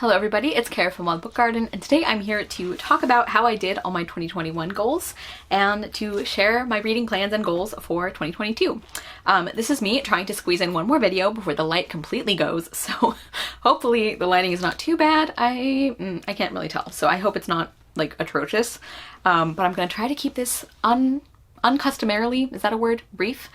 Hello everybody, it's Kara from Wild Book Garden, and today I'm here to talk about how I did all my 2021 goals and to share my reading plans and goals for 2022. This is me trying to squeeze in one more video before the light completely goes, so hopefully the lighting is not too bad. I can't really tell, so I hope it's not like atrocious, but I'm gonna try to keep this uncustomarily, is that a word? Brief.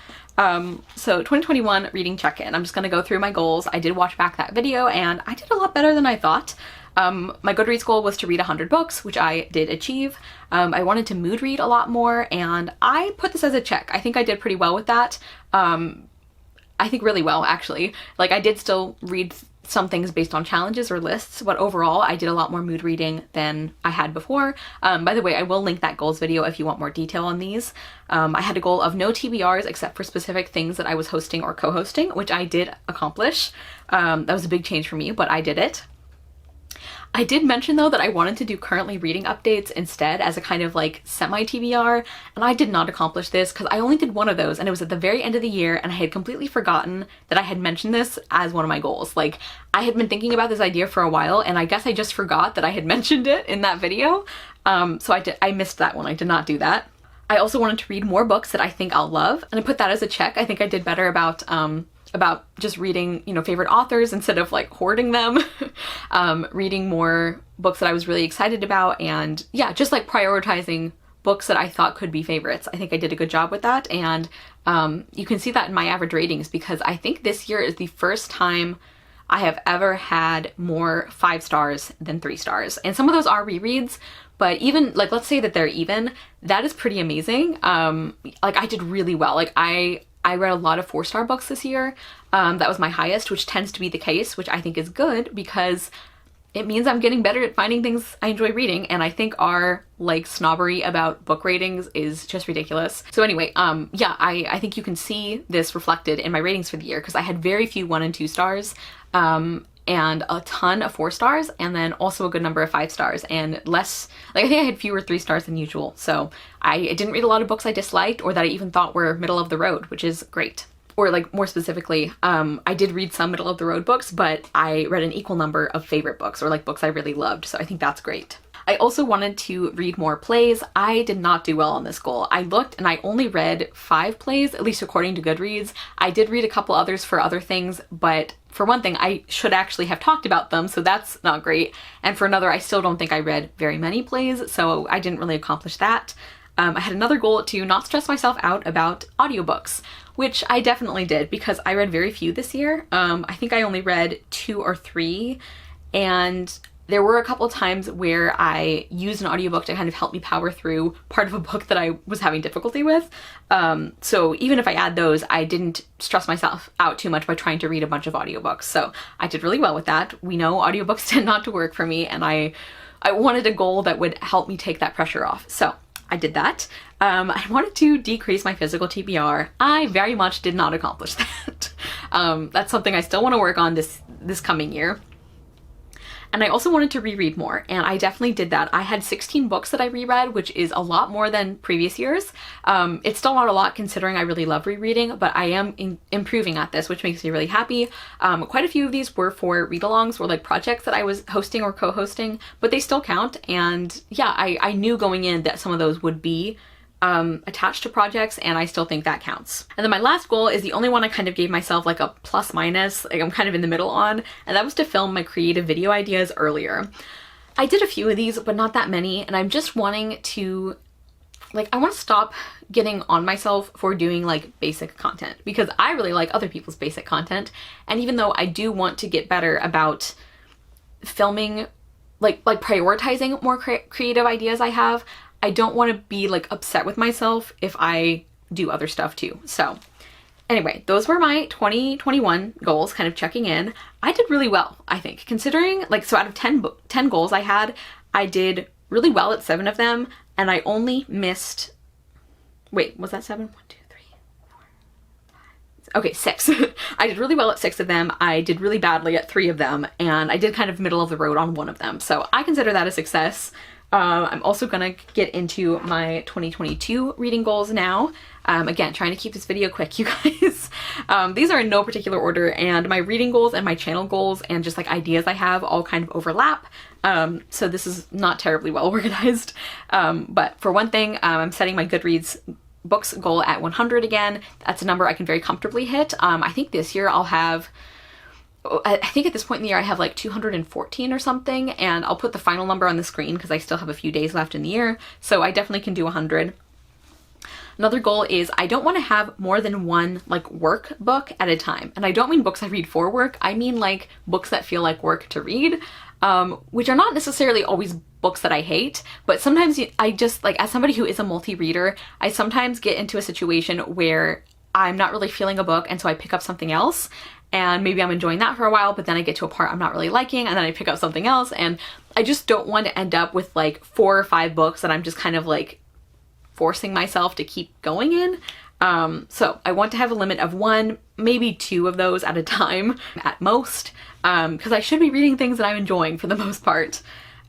So 2021 reading check-in. I'm just gonna go through my goals. I did watch back that video and I did a lot better than I thought. My Goodreads goal was to read 100 books, which I did achieve. I wanted to mood read a lot more and I put this as a check. I think I did pretty well with that. I think really well, actually. Like, I did still read some things based on challenges or lists, but overall I did a lot more mood reading than I had before. By the way, I will link that goals video if you want more detail on these. I had a goal of no TBRs except for specific things that I was hosting or co-hosting, which I did accomplish. That was a big change for me, but I did it. I did mention though that I wanted to do currently reading updates instead as a kind of like semi-TBR, and I did not accomplish this because I only did one of those and it was at the very end of the year and I had completely forgotten that I had mentioned this as one of my goals. Like, I had been thinking about this idea for a while and I guess I just forgot that I had mentioned it in that video. So I missed that one. I did not do that. I also wanted to read more books that I think I'll love, and I put that as a check. I think I did better about just reading, you know, favorite authors instead of like hoarding them. Reading more books that I was really excited about, and yeah, just like prioritizing books that I thought could be favorites. I think I did a good job with that, and you can see that in my average ratings because I think this year is the first time I have ever had more 5 stars than 3 stars. And some of those are rereads, but even like, let's say that they're even, that is pretty amazing. Like, I did really well. Like, I read a lot of 4-star books this year. That was my highest, which tends to be the case, which I think is good because it means I'm getting better at finding things I enjoy reading, and I think our like snobbery about book ratings is just ridiculous. So anyway, yeah, I think you can see this reflected in my ratings for the year because I had very few 1 and 2 stars, and a ton of 4 stars, and then also a good number of 5 stars, and less, like I think I had fewer 3 stars than usual. So I didn't read a lot of books I disliked or that I even thought were middle of the road, which is great. Or like more specifically, I did read some middle of the road books, but I read an equal number of favorite books or like books I really loved. So I think that's great. I also wanted to read more plays. I did not do well on this goal. I looked and I only read 5 plays, at least according to Goodreads. I did read a couple others for other things, but for one thing, I should actually have talked about them, so that's not great. And for another, I still don't think I read very many plays, so I didn't really accomplish that. I had another goal to not stress myself out about audiobooks, which I definitely did because I read very few this year. I think I only read 2 or 3, and there were a couple of times where I used an audiobook to kind of help me power through part of a book that I was having difficulty with. So even if I add those, I didn't stress myself out too much by trying to read a bunch of audiobooks. So I did really well with that. We know audiobooks tend not to work for me, and I wanted a goal that would help me take that pressure off. So I did that. I wanted to decrease my physical TBR. I very much did not accomplish that. That's something I still want to work on this coming year. And I also wanted to reread more, and I definitely did that. I had 16 books that I reread, which is a lot more than previous years. It's still not a lot considering I really love rereading, but I am improving at this, which makes me really happy. Quite a few of these were for read-alongs or like projects that I was hosting or co-hosting, but they still count. And yeah, I knew going in that some of those would be attached to projects, and I still think that counts. And then my last goal is the only one I kind of gave myself like a plus minus, like I'm kind of in the middle on, and that was to film my creative video ideas earlier. I did a few of these, but not that many, and I'm just wanting to, like, I want to stop getting on myself for doing like basic content because I really like other people's basic content. And even though I do want to get better about filming, like prioritizing more creative ideas I have, I don't want to be like upset with myself if I do other stuff too. So anyway, those were my 2021 goals, kind of checking in. I did really well, I think, considering like, so out of 10 goals I had, I did really well at 7 of them, and I only missed, wait, was that 7? 1, 2, 3, 4, 5. Okay, 6. I did really well at 6 of them. I did really badly at 3 of them, and I did kind of middle of the road on 1 of them. So I consider that a success. I'm also gonna get into my 2022 reading goals now. Again, trying to keep this video quick, you guys. These are in no particular order, and my reading goals and my channel goals and just like ideas I have all kind of overlap. So this is not terribly well organized. But for one thing, I'm setting my Goodreads books goal at 100 again. That's a number I can very comfortably hit. I think this year I'll have, I think at this point in the year I have like 214 or something, and I'll put the final number on the screen because I still have a few days left in the year, so I definitely can do 100. Another goal is I don't want to have more than one like work book at a time, and I don't mean books I read for work, I mean like books that feel like work to read, which are not necessarily always books that I hate, but sometimes I just, like, as somebody who is a multi-reader, I sometimes get into a situation where I'm not really feeling a book, and so I pick up something else, and maybe I'm enjoying that for a while, but then I get to a part I'm not really liking, and then I pick up something else, and I just don't want to end up with like 4 or 5 books that I'm just kind of like forcing myself to keep going in. So I want to have a limit of 1, maybe 2 of those at a time at most, because I should be reading things that I'm enjoying for the most part.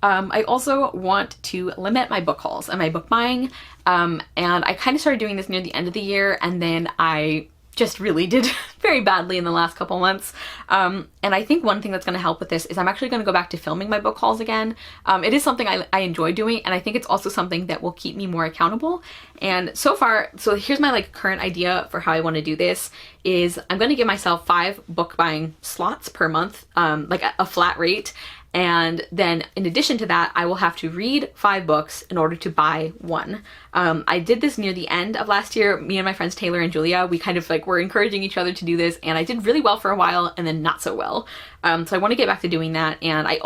I also want to limit my book hauls and my book buying, and I kind of started doing this near the end of the year, and then I just really did very badly in the last couple months. And I think one thing that's going to help with this is I'm actually going to go back to filming my book hauls again. It is something I enjoy doing, and I think it's also something that will keep me more accountable. And so far, so here's my like current idea for how I want to do this is I'm going to give myself 5 book buying slots per month, like a flat rate. And then in addition to that, I will have to read 5 books in order to buy 1. I did this near the end of last year. Me and my friends Taylor and Julia, we kind of like were encouraging each other to do this, and I did really well for a while and then not so well. So I want to get back to doing that. And I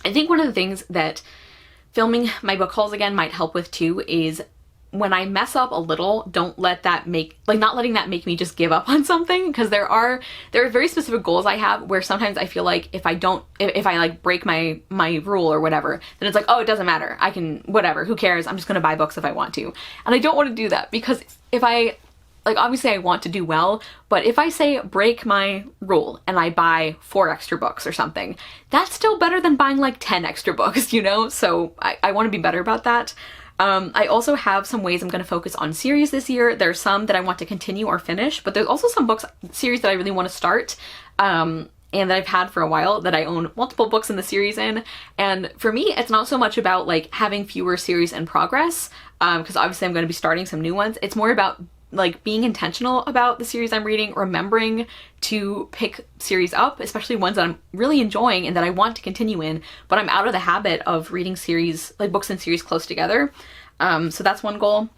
think one of the things that filming my book hauls again might help with too is when I mess up a little, don't let that not letting that make me just give up on something, because there are very specific goals I have where sometimes I feel like if I like break my rule or whatever, then it's like, oh, it doesn't matter, I can, whatever, who cares, I'm just gonna buy books if I want to. And I don't want to do that, because if I, like, obviously I want to do well, but if I say break my rule and I buy 4 extra books or something, that's still better than buying like 10 extra books, you know? So I want to be better about that. I also have some ways I'm going to focus on series this year. There's some that I want to continue or finish, but there's also some series that I really want to start, and that I've had for a while that I own multiple books in the series in. And for me, it's not so much about like having fewer series in progress, because obviously I'm going to be starting some new ones. It's more about like being intentional about the series I'm reading, remembering to pick series up, especially ones that I'm really enjoying and that I want to continue in, but I'm out of the habit of reading series, like books and series close together. So that's one goal.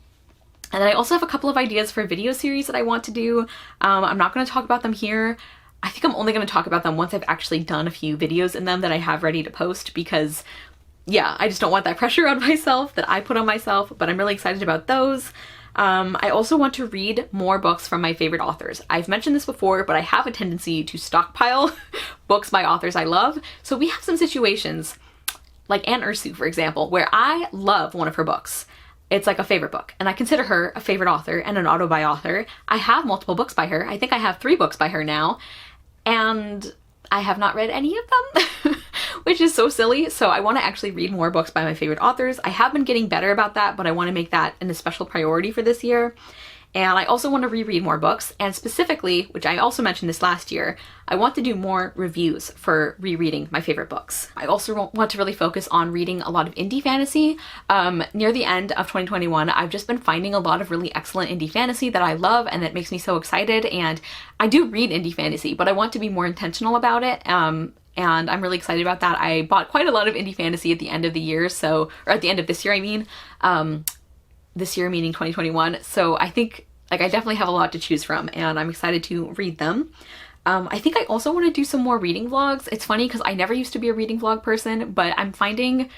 And then I also have a couple of ideas for video series that I want to do. I'm not going to talk about them here. I think I'm only going to talk about them once I've actually done a few videos in them that I have ready to post, because yeah, I just don't want that pressure on myself that I put on myself, but I'm really excited about those. I also want to read more books from my favorite authors. I've mentioned this before, but I have a tendency to stockpile books by authors I love. So we have some situations, like Anne Ursu, for example, where I love one of her books. It's like a favorite book, and I consider her a favorite author and an auto-buy author. I have multiple books by her. I think I have 3 books by her now, and I have not read any of them, which is so silly. So I want to actually read more books by my favorite authors. I have been getting better about that, but I want to make that an especial priority for this year. And I also want to reread more books, and specifically, which I also mentioned this last year, I want to do more reviews for rereading my favorite books. I also want to really focus on reading a lot of indie fantasy. Near the end of 2021, I've just been finding a lot of really excellent indie fantasy that I love and that makes me so excited. And I do read indie fantasy, but I want to be more intentional about it. And I'm really excited about that. I bought quite a lot of indie fantasy at the end of the year, or at the end of this year, I mean. This year meaning 2021. So I think like I definitely have a lot to choose from, and I'm excited to read them. I think I also want to do some more reading vlogs. It's funny because I never used to be a reading vlog person, but I'm finding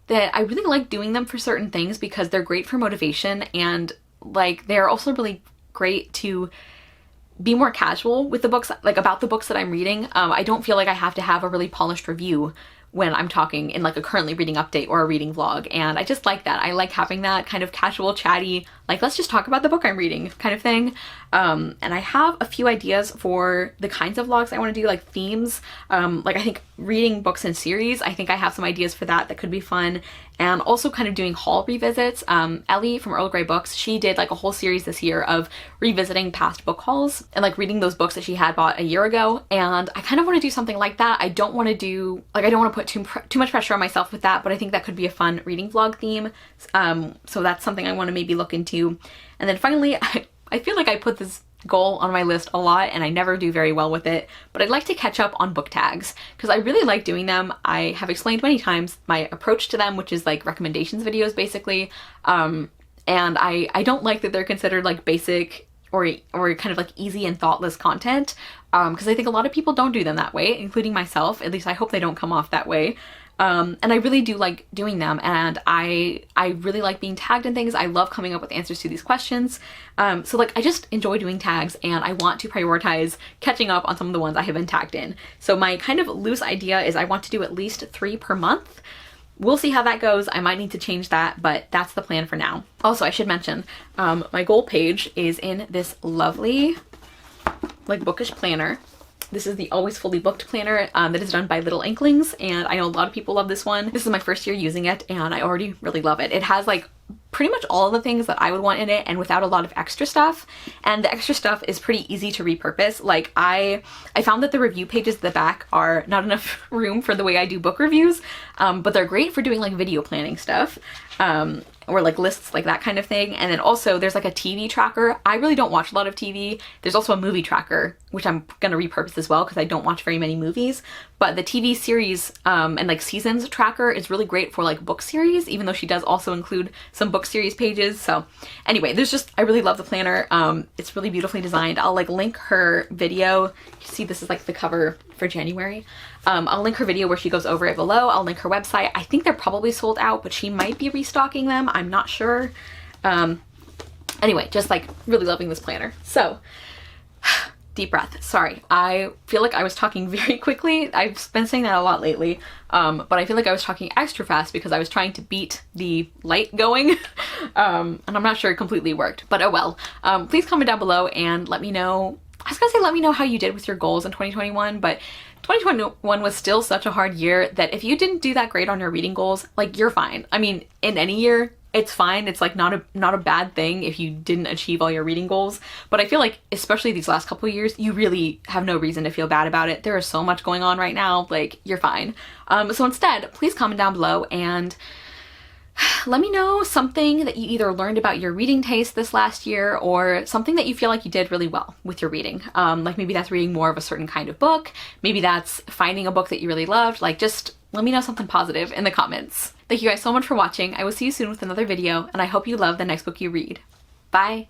that I really like doing them for certain things because they're great for motivation, and like they're also really great to be more casual with the books, like about the books that I'm reading. I don't feel like I have to have a really polished review when I'm talking in like a currently reading update or a reading vlog, and I just like that. I like having that kind of casual, chatty, like let's just talk about the book I'm reading kind of thing. And I have a few ideas for the kinds of vlogs I want to do, like themes. Like I think reading books in series, I think I have some ideas for that that could be fun. And also kind of doing haul revisits. Ellie from Earl Grey Books, she did like a whole series this year of revisiting past book hauls and like reading those books that she had bought a year ago. And I kind of want to do something like that. I don't want to do, like I don't want to put too much pressure on myself with that, but I think that could be a fun reading vlog theme. So that's something I want to maybe look into. And then finally, I feel like I put this goal on my list a lot and I never do very well with it, but I'd like to catch up on book tags because I really like doing them. I have explained many times my approach to them, which is like recommendations videos basically. And I don't like that they're considered like basic or kind of like easy and thoughtless content, because I think a lot of people don't do them that way, including myself. At least I hope they don't come off that way. And I really do like doing them, and I really like being tagged in things. I love coming up with answers to these questions. So like I just enjoy doing tags, and I want to prioritize catching up on some of the ones I have been tagged in. So my kind of loose idea is I want to do at least 3 per month. We'll see how that goes. I might need to change that, but that's the plan for now. Also, I should mention, my goal page is in this lovely like bookish planner. This is the Always Fully Booked planner that is done by Little Inklings, and I know a lot of people love this one. This is my first year using it, and I already really love it. It has like pretty much all of the things that I would want in it, and without a lot of extra stuff. And the extra stuff is pretty easy to repurpose. Like I found that the review pages at the back are not enough room for the way I do book reviews, but they're great for doing like video planning stuff. Or like lists, like that kind of thing. And then also there's like a TV tracker. I really don't watch a lot of TV. There's also a movie tracker, which I'm gonna repurpose as well because I don't watch very many movies. But the TV series and like seasons tracker is really great for like book series, even though she does also include some book series pages. So anyway, I really love the planner. It's really beautifully designed. I'll like link her video. You see this is like the cover for January. I'll link her video where she goes over it below. I'll link her website. I think they're probably sold out, but she might be restocking them. I'm not sure. Anyway, just like really loving this planner. So deep breath. Sorry. I feel like I was talking very quickly. I've been saying that a lot lately. But I feel like I was talking extra fast because I was trying to beat the light going. And I'm not sure it completely worked, but oh well. Please comment down below and let me know. I was gonna say let me know how you did with your goals in 2021, but 2021 was still such a hard year that if you didn't do that great on your reading goals, like you're fine. I mean, in any year, it's fine. It's like not a bad thing if you didn't achieve all your reading goals. But I feel like, especially these last couple of years, you really have no reason to feel bad about it. There is so much going on right now, like you're fine. So instead, please comment down below and let me know something that you either learned about your reading taste this last year or something that you feel like you did really well with your reading. Like maybe that's reading more of a certain kind of book. Maybe that's finding a book that you really loved. Like just let me know something positive in the comments. Thank you guys so much for watching. I will see you soon with another video, and I hope you love the next book you read. Bye!